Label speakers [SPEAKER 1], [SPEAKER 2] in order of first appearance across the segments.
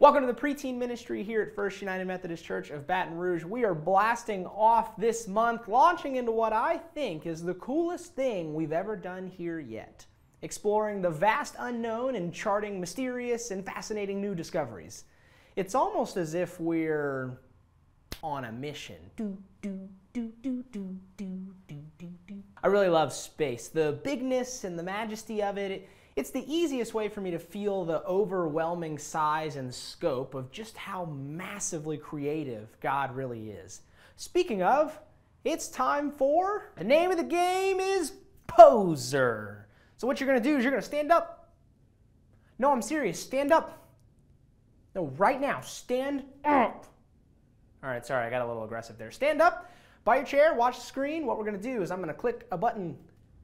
[SPEAKER 1] Welcome to the Preteen Ministry here at First United Methodist Church of Baton Rouge. We are blasting off this month, launching into what I think is the coolest thing we've ever done here yet. Exploring the vast unknown and charting mysterious and fascinating new discoveries. It's almost as if we're on a mission. I really love space. The bigness and the majesty of it. It's the easiest way for me to feel the overwhelming size and scope of just how massively creative God really is. Speaking of, it's time for, the name of the game is Poser. So what you're going to do is you're going to stand up. No, I'm serious. Stand up. No, right now. Stand up. All right, sorry, I got a little aggressive there. Stand up by your chair, watch the screen. What we're going to do is I'm going to click a button,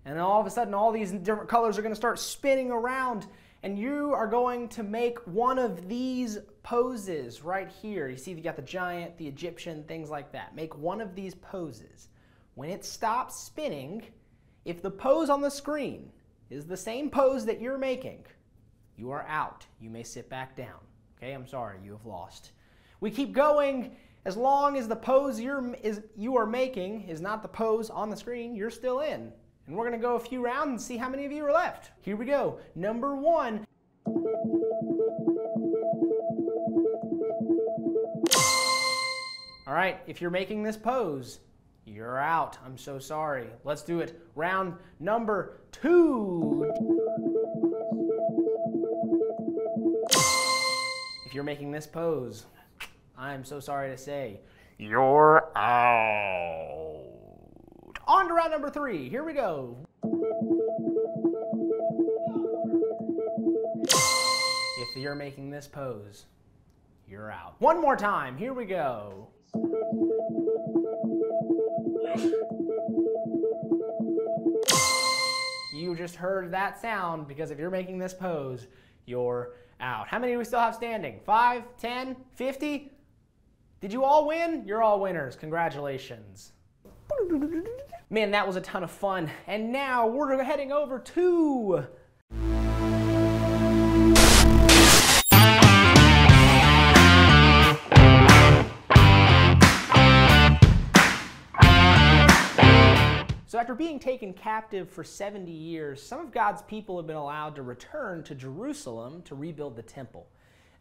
[SPEAKER 1] and then all of a sudden all these different colors are going to start spinning around, and you are going to make one of these poses right here. You see you got the giant, the Egyptian, things like that. Make one of these poses. When it stops spinning, if the pose on the screen is the same pose that you're making, you are out. You may sit back down. Okay, I'm sorry, you have lost. We keep going. As long as the pose you are making is not the pose on the screen, you're still in. And we're going to go a few rounds and see how many of you are left. Here we go. Number one. All right, if you're making this pose, you're out. I'm so sorry. Let's do it. Round number two. If you're making this pose, I'm so sorry to say, you're out. On to round number three. Here we go. If you're making this pose, you're out. One more time. Here we go. You just heard that sound because if you're making this pose, you're out. How many do we still have standing? 5, 10, 50? Did you all win? You're all winners. Congratulations. Man, that was a ton of fun. And now we're heading over to... So after being taken captive for 70 years, some of God's people have been allowed to return to Jerusalem to rebuild the temple.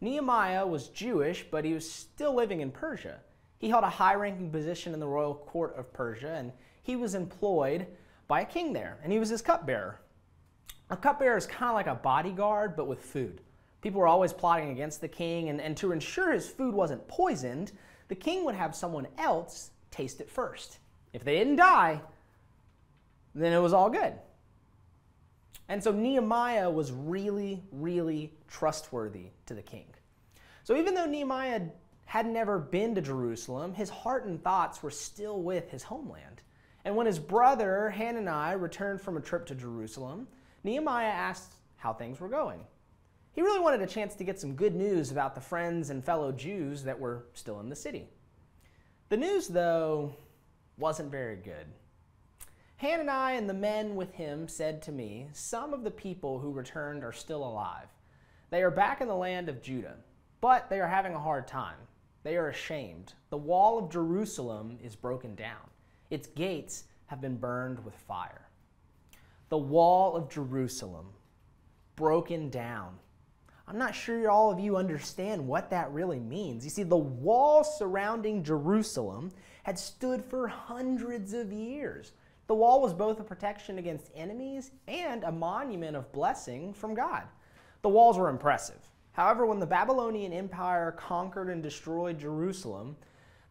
[SPEAKER 1] Nehemiah was Jewish, but he was still living in Persia. He held a high-ranking position in the royal court of Persia, and he was employed by a king there, and he was his cupbearer. A cupbearer is kind of like a bodyguard, but with food. People were always plotting against the king, and to ensure his food wasn't poisoned, the king would have someone else taste it first. If they didn't die, then it was all good. And so Nehemiah was really, really trustworthy to the king. So even though Nehemiah had never been to Jerusalem, his heart and thoughts were still with his homeland. And when his brother Hanani returned from a trip to Jerusalem, Nehemiah asked how things were going. He really wanted a chance to get some good news about the friends and fellow Jews that were still in the city. The news, though, wasn't very good. Hanani and the men with him said to me, "Some of the people who returned are still alive. They are back in the land of Judah, but they are having a hard time. They are ashamed. The wall of Jerusalem is broken down. Its gates have been burned with fire." The wall of Jerusalem, broken down. I'm not sure all of you understand what that really means. You see, the wall surrounding Jerusalem had stood for hundreds of years. The wall was both a protection against enemies and a monument of blessing from God. The walls were impressive. However, when the Babylonian Empire conquered and destroyed Jerusalem,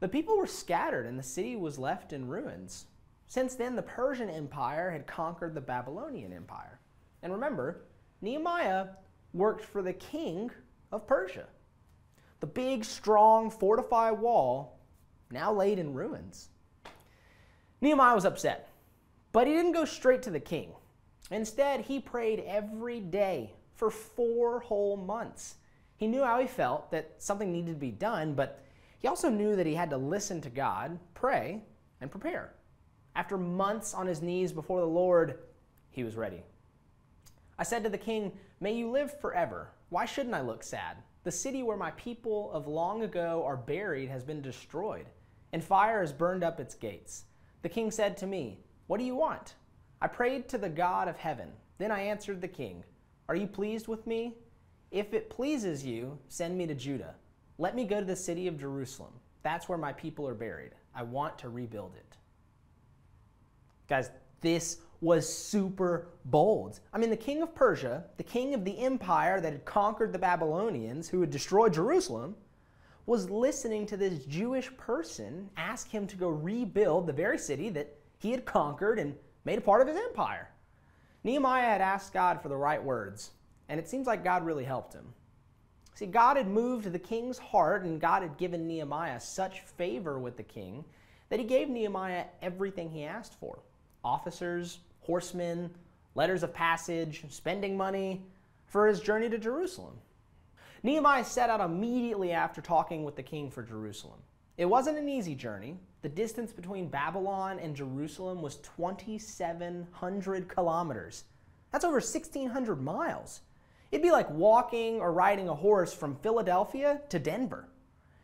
[SPEAKER 1] the people were scattered and the city was left in ruins. Since then, the Persian Empire had conquered the Babylonian Empire. And remember, Nehemiah worked for the king of Persia. The big, strong, fortified wall now laid in ruins. Nehemiah was upset, but he didn't go straight to the king. Instead, he prayed every day for 4 whole months. He knew how he felt, that something needed to be done, but he also knew that he had to listen to God, pray, and prepare. After months on his knees before the Lord, he was ready. I said to the king, "May you live forever. Why shouldn't I look sad? The city where my people of long ago are buried has been destroyed, and fire has burned up its gates. The king said to me, "What do you want?" I prayed to the God of heaven. Then I answered the king, "Are you pleased with me? If it pleases you, send me to Judah. Let me go to the city of Jerusalem. That's where my people are buried. I want to rebuild it." Guys, this was super bold. I mean, the king of Persia, the king of the empire that had conquered the Babylonians, who had destroyed Jerusalem, was listening to this Jewish person ask him to go rebuild the very city that he had conquered and made a part of his empire. Nehemiah had asked God for the right words, and it seems like God really helped him. See, God had moved the king's heart, and God had given Nehemiah such favor with the king that he gave Nehemiah everything he asked for: officers, horsemen, letters of passage, spending money for his journey to Jerusalem. Nehemiah set out immediately after talking with the king for Jerusalem. It wasn't an easy journey. The distance between Babylon and Jerusalem was 2,700 kilometers. That's over 1,600 miles. It'd be like walking or riding a horse from Philadelphia to Denver.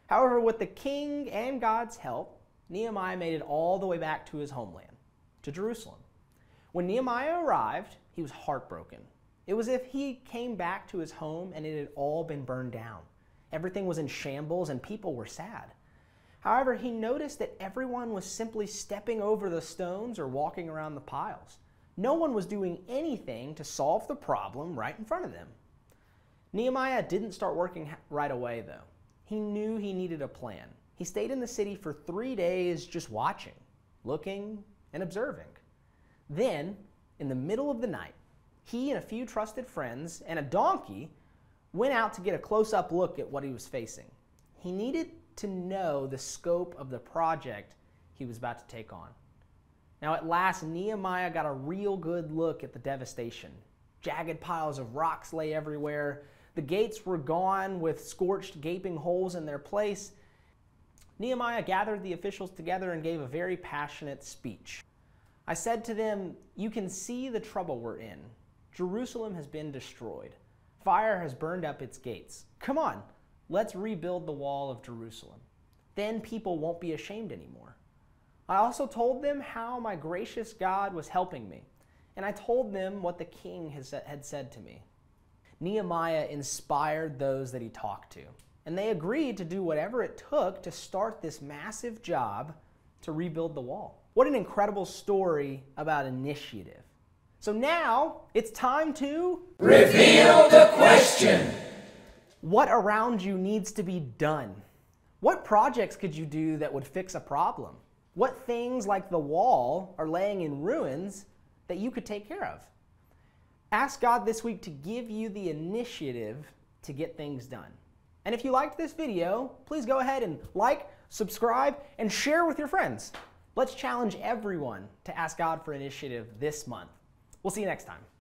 [SPEAKER 1] However, with the king and God's help, Nehemiah made it all the way back to his homeland, to Jerusalem. When Nehemiah arrived, he was heartbroken. It was as if he came back to his home and it had all been burned down. Everything was in shambles and people were sad. However, he noticed that everyone was simply stepping over the stones or walking around the piles. No one was doing anything to solve the problem right in front of them. Nehemiah didn't start working right away, though. He knew he needed a plan. He stayed in the city for 3 days just watching, looking, and observing. Then, in the middle of the night, he and a few trusted friends and a donkey went out to get a close-up look at what he was facing. He needed to know the scope of the project he was about to take on. Now, at last, Nehemiah got a real good look at the devastation. Jagged piles of rocks lay everywhere. The gates were gone with scorched, gaping holes in their place. Nehemiah gathered the officials together and gave a very passionate speech. I said to them, "You can see the trouble we're in. Jerusalem has been destroyed. Fire has burned up its gates. Come on, let's rebuild the wall of Jerusalem. Then people won't be ashamed anymore." I also told them how my gracious God was helping me, and I told them what the king had said to me. Nehemiah inspired those that he talked to, and they agreed to do whatever it took to start this massive job to rebuild the wall. What an incredible story about initiative. So now it's time to
[SPEAKER 2] reveal the question.
[SPEAKER 1] What around you needs to be done? What projects could you do that would fix a problem? What things like the wall are laying in ruins that you could take care of? Ask God this week to give you the initiative to get things done. And if you liked this video, please go ahead and like, subscribe, and share with your friends. Let's challenge everyone to ask God for initiative this month. We'll see you next time.